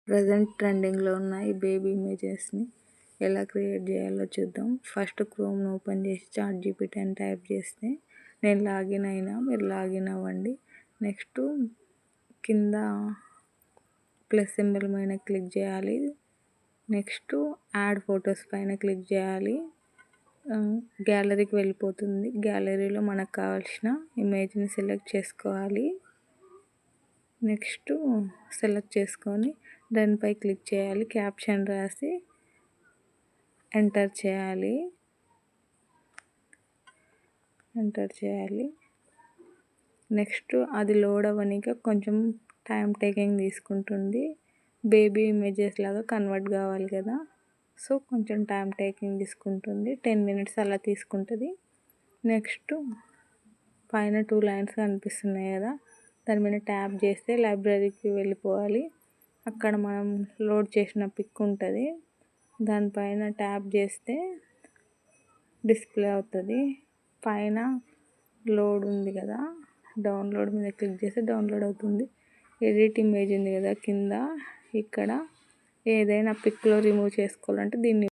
Present ట్రెండింగ్లో ఉన్న ఈ బేబీ ఇమేజెస్ని ఎలా క్రియేట్ చేయాలో చూద్దాం. ఫస్ట్ క్రోమ్ని ఓపెన్ చేసి ChatGPT అని టైప్ చేస్తే నేను లాగిన్ అయినా, మీరు లాగిన్ అవ్వండి. నెక్స్ట్ కింద ప్లస్ సింబల్ పైన క్లిక్ చేయాలి. నెక్స్ట్ యాడ్ ఫొటోస్ పైన క్లిక్ చేయాలి. గ్యాలరీకి వెళ్ళిపోతుంది. గ్యాలరీలో మనకు కావాల్సిన ఇమేజ్ని సెలెక్ట్ చేసుకోవాలి. నెక్స్ట్ సెలెక్ట్ చేసుకొని దానిపై క్లిక్ చేయాలి. క్యాప్షన్ రాసి ఎంటర్ చేయాలి. నెక్స్ట్ అది లోడ్ అవ్వనీకి కొంచెం టైం టేకింగ్ తీసుకుంటుంది. బేబీ ఇమేజెస్ లాగా కన్వర్ట్ కావాలి కదా, సో కొంచెం టైం టేకింగ్ తీసుకుంటుంది. 10 minutes అలా తీసుకుంటుంది. నెక్స్ట్ పైన 2 lines కనిపిస్తున్నాయి కదా, దాని మీద ట్యాప్ చేస్తే లైబ్రరీకి వెళ్ళిపోవాలి. అక్కడ మనం లోడ్ చేసిన పిక్ ఉంటుంది, దానిపైన ట్యాప్ చేస్తే డిస్ప్లే అవుతుంది. పైన లోడ్ ఉంది కదా, డౌన్లోడ్ మీద క్లిక్ చేస్తే డౌన్లోడ్ అవుతుంది. ఎడిట్ ఇమేజ్ ఉంది కదా కింద, ఇక్కడ ఏదైనా పిక్లో రిమూవ్ చేసుకోవాలంటే దీన్ని